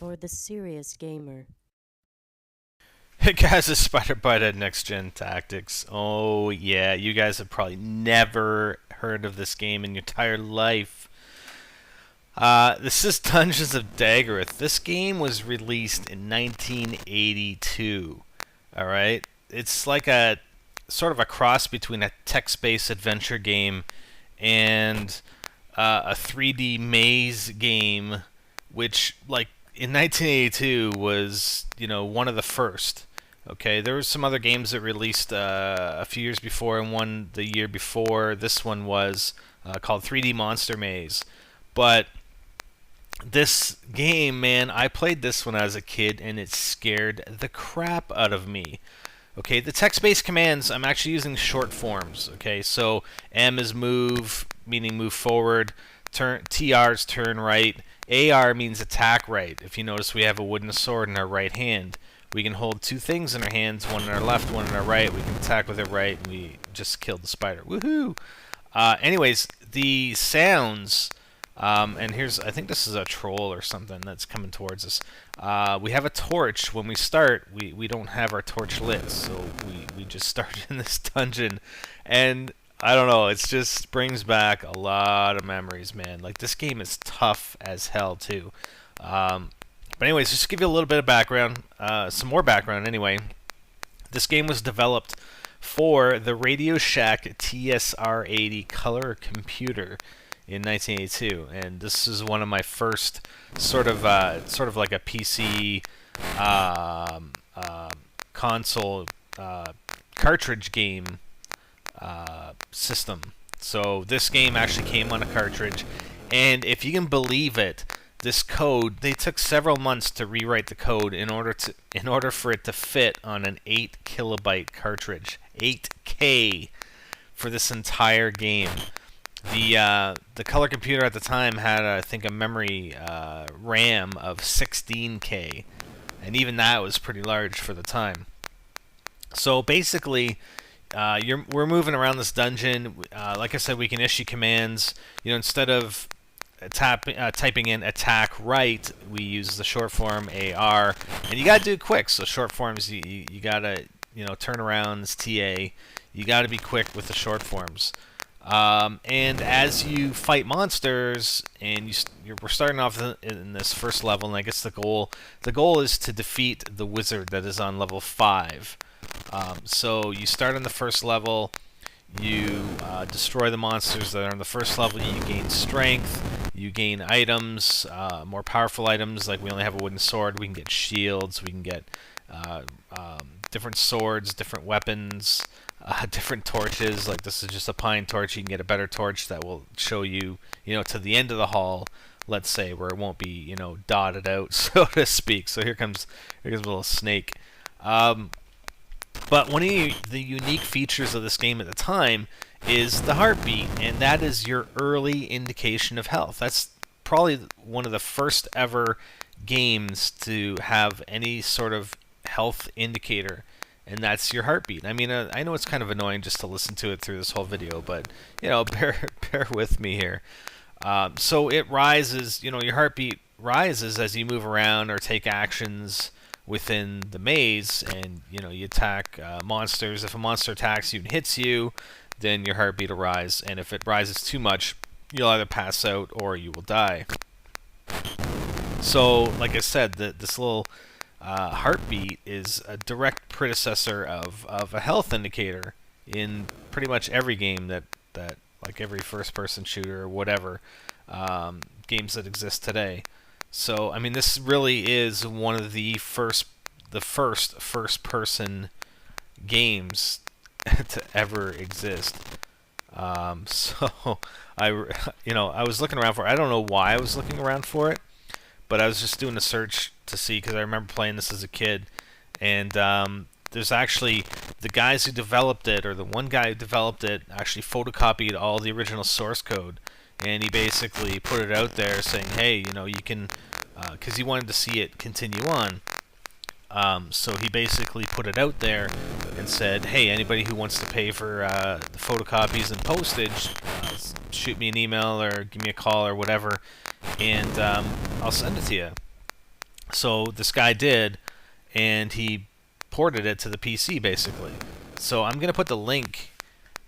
for the serious gamer. Hey guys, it's SpiderBite at NextGenTactics. Oh yeah, you guys have probably never heard of this game in your entire life. This is Dungeons of Daggorath. This game was released in 1982. All right, it's like a sort of a cross between a text-based adventure game and a 3D maze game, which like in 1982 was one of the first. Okay, there were some other games that released a few years before, and one the year before. This one was called 3D Monster Maze. But this game, man, I played this when I was a kid, and it scared the crap out of me. Okay, the text-based commands, I'm actually using short forms. Okay, so M is move, meaning move forward. TR is turn right. AR means attack right. If you notice, we have a wooden sword in our right hand. We can hold two things in our hands, one in our left, one in our right. We can attack with it right, and we just killed the spider. Woohoo! Anyways, the sounds, and here's, I think this is a troll or something that's coming towards us. We have a torch. When we start, we don't have our torch lit, so we just started in this dungeon, and I don't know, it just brings back a lot of memories, man. Like, this game is tough as hell, too. But anyways, just to give you a little bit of background, some more background anyway. This game was developed for the Radio Shack TSR-80 color computer in 1982, and this is one of my first sort of like a PC console cartridge game system. So this game actually came on a cartridge, and if you can believe it, this code, they took several months to rewrite the code in order for it to fit on an 8 kilobyte cartridge. 8K for this entire game. The color computer at the time had, I think, a memory RAM of 16K, and even that was pretty large for the time. So basically, we're moving around this dungeon. Like I said, we can issue commands. Instead of typing in attack right, we use the short form AR, and you gotta do it quick. So short forms, you gotta turn around. It's TA. You gotta be quick with the short forms. And as you fight monsters, and we're starting off in this first level, and I guess the goal is to defeat the wizard that is on level 5. So you start on the first level, you destroy the monsters that are on the first level, you gain strength, you gain items, more powerful items, like we only have a wooden sword, we can get shields, we can get different swords, different weapons, different torches, like this is just a pine torch, you can get a better torch that will show you, to the end of the hall, let's say, where it won't be, dotted out, so to speak. So here comes a little snake. But one of the unique features of this game at the time is the heartbeat, and that is your early indication of health. That's probably one of the first ever games to have any sort of health indicator, and that's your heartbeat. I mean, I know it's kind of annoying just to listen to it through this whole video, but bear with me here. So it rises, your heartbeat rises as you move around or take actions within the maze, and you attack monsters. If a monster attacks you and hits you, then your heartbeat will rise, and if it rises too much, you'll either pass out or you will die. So, like I said, this little heartbeat is a direct predecessor of a health indicator in pretty much every game that like every first-person shooter or whatever games that exist today. So, I mean, this really is one of the first first-person games to ever exist. So, I was looking around for it. I don't know why I was looking around for it, but I was just doing a search to see, because I remember playing this as a kid, and there's actually the guys who developed it, or the one guy who developed it, actually photocopied all the original source code, and he basically put it out there saying, hey, you can, because he wanted to see it continue on. So he basically put it out there and said, hey, anybody who wants to pay for the photocopies and postage, shoot me an email or give me a call or whatever, and I'll send it to you. So this guy did, and he ported it to the PC basically. So I'm going to put the link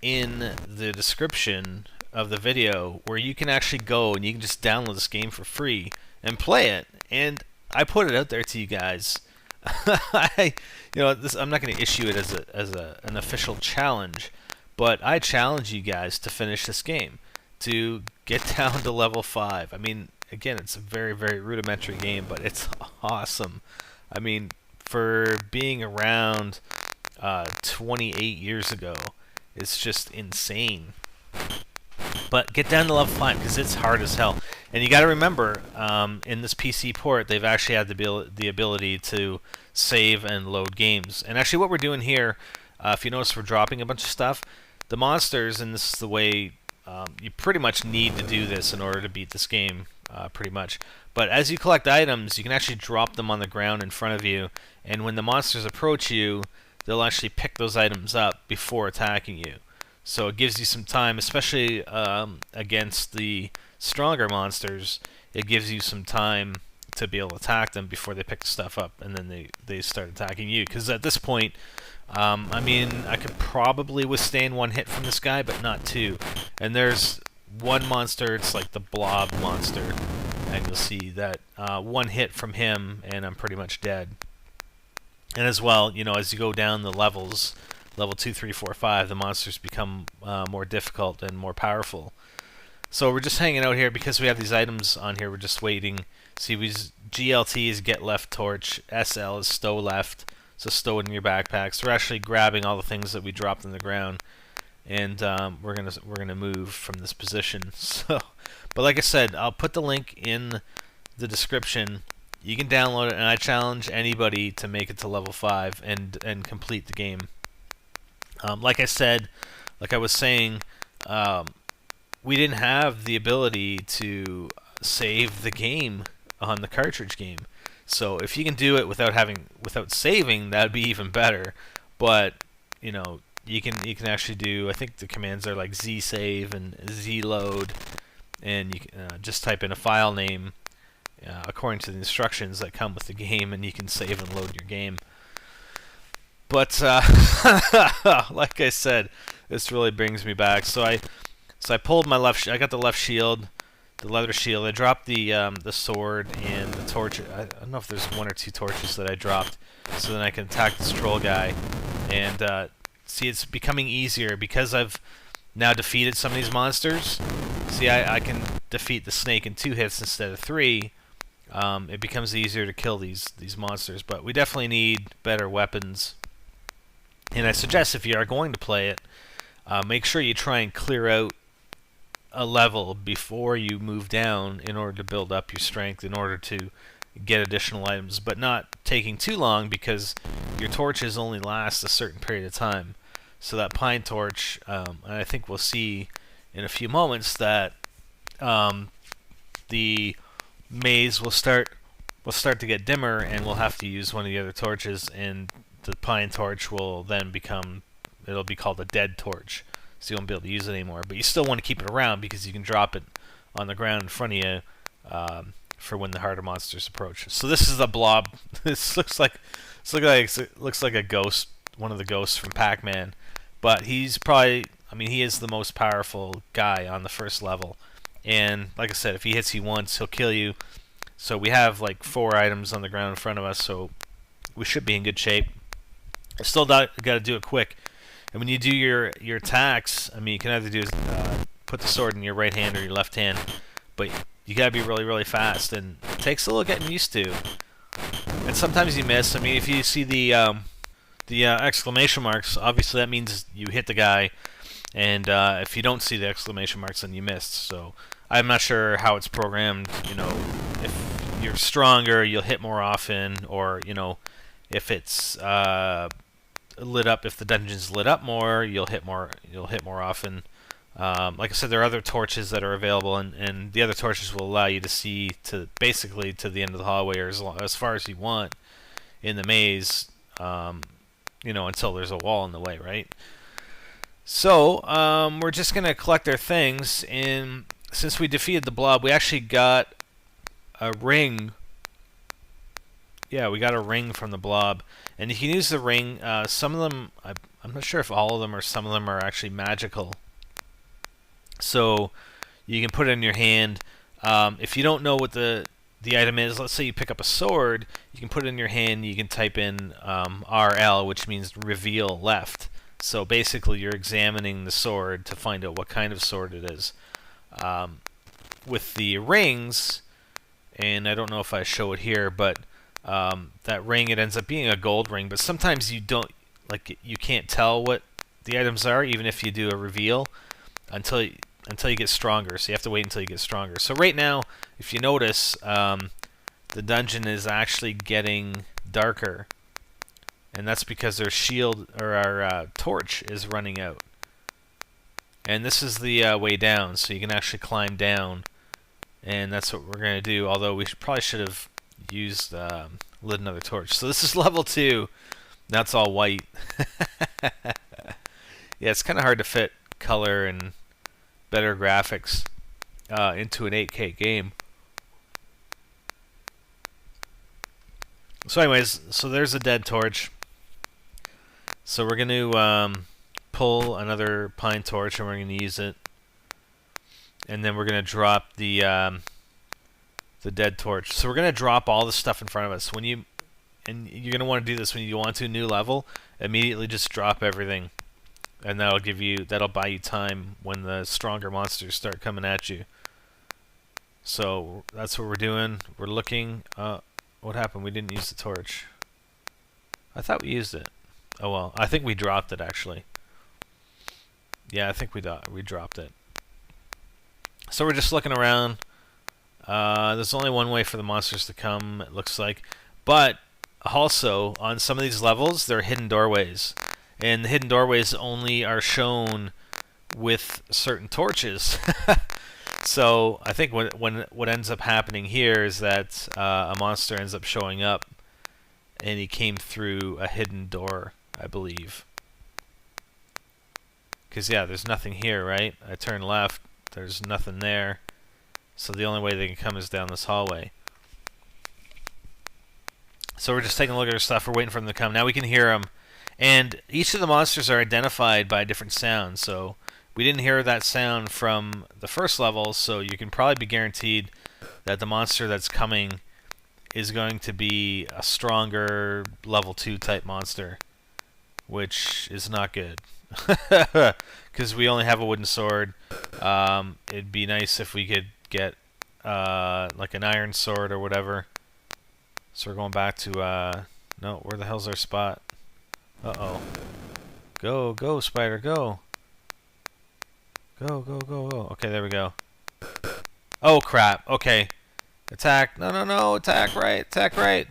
in the description of the video where you can actually go and you can just download this game for free and play it. And I put it out there to you guys. I'm not going to issue it as an official challenge, but I challenge you guys to finish this game, to get down to level 5. I mean, again, it's a very, very rudimentary game, but it's awesome. I mean, for being around 28 years ago, it's just insane. But get down to level 5 because it's hard as hell. And you got to remember, in this PC port, they've actually had the ability to save and load games. And actually what we're doing here, if you notice we're dropping a bunch of stuff, the monsters, and this is the way you pretty much need to do this in order to beat this game, pretty much. But as you collect items, you can actually drop them on the ground in front of you, and when the monsters approach you, they'll actually pick those items up before attacking you. So it gives you some time, especially against the stronger monsters. It gives you some time to be able to attack them before they pick the stuff up, and then they start attacking you. Because at this point, I mean, I could probably withstand one hit from this guy, but not two. And there's one monster, it's like the blob monster, and you'll see that one hit from him, and I'm pretty much dead. And as well, you know, as you go down the levels, level 2, 3, 4, 5, the monsters become more difficult and more powerful. So we're just hanging out here because we have these items on here. We're just waiting. See, GLT is get left torch, SL is stow left, so stow it in your backpacks. We're actually grabbing all the things that we dropped on the ground, and we're gonna move from this position. So, but like I said, I'll put the link in the description. You can download it, and I challenge anybody to make it to level 5 and complete the game. Like I said, like I was saying, we didn't have the ability to save the game on the cartridge game. So if you can do it without saving, that'd be even better. But you know, you can actually do. I think the commands are like Z save and Z load, and you can just type in a file name according to the instructions that come with the game, and you can save and load your game. But like I said, this really brings me back. So I pulled my left. I got the left shield, the leather shield. I dropped the sword and the torch. I don't know if there's one or two torches that I dropped, so then I can attack this troll guy. And see, it's becoming easier because I've now defeated some of these monsters. See, I can defeat the snake in 2 hits instead of 3. It becomes easier to kill these monsters, but we definitely need better weapons. And I suggest if you are going to play it, make sure you try and clear out a level before you move down in order to build up your strength, in order to get additional items, but not taking too long because your torches only last a certain period of time. So that pine torch, and I think we'll see in a few moments that the maze will start to get dimmer, and we'll have to use one of the other torches, and the pine torch will then it'll be called a dead torch, so you won't be able to use it anymore. But you still want to keep it around because you can drop it on the ground in front of you for when the harder monsters approach. So this is a blob. This looks like a ghost, one of the ghosts from Pac-Man, but he's probably, I mean, he is the most powerful guy on the first level. And like I said, if he hits you once, he'll kill you. So we have like 4 items on the ground in front of us, so we should be in good shape. I still got to do it quick. And when you do your attacks, I mean, you can either do put the sword in your right hand or your left hand, but you got to be really, really fast, and it takes a little getting used to. And sometimes you miss. I mean, if you see the exclamation marks, obviously that means you hit the guy, and if you don't see the exclamation marks, then you missed. So I'm not sure how it's programmed. You know, if you're stronger, you'll hit more often, or you know, if it's lit up, if the dungeon's lit up more, you'll hit more often. Like I said, there are other torches that are available, and the other torches will allow you to see basically to the end of the hallway, or as far as you want in the maze, you know, until there's a wall in the way, right? So we're just gonna collect our things, and since we defeated the blob, we actually got a ring yeah, we got a ring from the blob, and you can use the ring. Some of them, I'm not sure if all of them or some of them are actually magical. So you can put it in your hand. If you don't know what the item is, let's say you pick up a sword, you can put it in your hand. You can type in RL, which means reveal left. So basically, you're examining the sword to find out what kind of sword it is. With the rings, and I don't know if I show it here, but that ring, it ends up being a gold ring. But sometimes you don't, like, you can't tell what the items are, even if you do a reveal, until you get stronger. So you have to wait until you get stronger. So right now, if you notice, the dungeon is actually getting darker, and that's because our shield or our torch is running out. And this is the way down, so you can actually climb down, and that's what we're gonna do. Although we probably should have used lit another torch. So this is level 2. That's all white. Yeah, it's kind of hard to fit color and better graphics into an 8K game. So anyways, so there's a dead torch. So we're going to pull another pine torch and we're going to use it. And then we're going to drop the dead torch. So we're going to drop all the stuff in front of us. And you're going to want to do this when you want to new level. Immediately just drop everything. And that'll buy you time when the stronger monsters start coming at you. So that's what we're doing. We're looking. What happened? We didn't use the torch. I thought we used it. Oh well, I think we dropped it actually. Yeah, I think we dropped it. So we're just looking around. There's only one way for the monsters to come, it looks like. But also, on some of these levels, there are hidden doorways. And the hidden doorways only are shown with certain torches. So I think what ends up happening here is that a monster ends up showing up, and he came through a hidden door, I believe. Because yeah, there's nothing here, right? I turn left, there's nothing there. So the only way they can come is down this hallway. So we're just taking a look at our stuff. We're waiting for them to come. Now we can hear them. And each of the monsters are identified by a different sound. So we didn't hear that sound from the first level, so you can probably be guaranteed that the monster that's coming is going to be a stronger level 2 type monster, which is not good. Because we only have a wooden sword. It'd be nice if we could get like an iron sword or whatever. So we're going back to no, where the hell's our spot? Uh-oh. Go, spider, go. Go. Okay, there we go. Oh, crap. Okay. Attack. No. Attack right.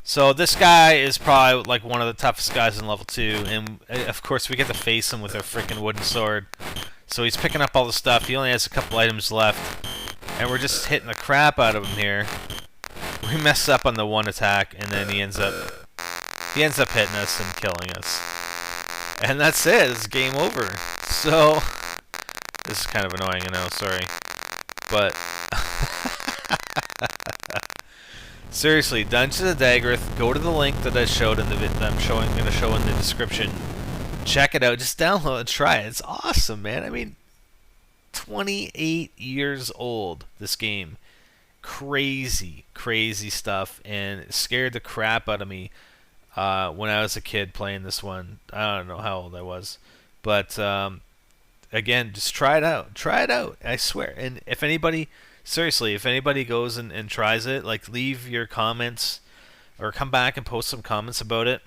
So this guy is probably like one of the toughest guys in level 2. And, of course, we get to face him with our freaking wooden sword. So he's picking up all the stuff. He only has a couple items left. And we're just hitting the crap out of him here. We mess up on the one attack, and then he ends up hitting us and killing us. And that's it. It's game over. So this is kind of annoying, I know, sorry. But seriously, Dungeons of Daggorath, go to the link that I showed in the I'm going to show in the description. Check it out. Just download and try it. It's awesome, man. I mean, 28 years old, this game. Crazy stuff, and it scared the crap out of me when I was a kid playing this one. I don't know how old I was, but again, just try it out. I swear. And if anybody goes and tries it, like, leave your comments or come back and post some comments about it.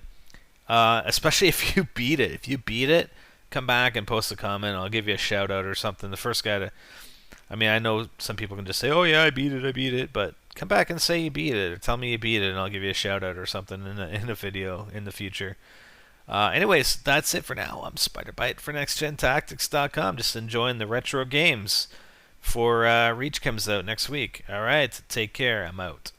Especially if you beat it. If you beat it, come back and post a comment. I'll give you a shout out or something. The first guy to, I mean, I know some people can just say, "Oh yeah, I beat it," but come back and say you beat it, or tell me you beat it, and I'll give you a shout out or something in a video in the future. Anyways, that's it for now. I'm SpiderBite for NextGenTactics.com. Just enjoying the retro games for Reach comes out next week. All right, take care. I'm out.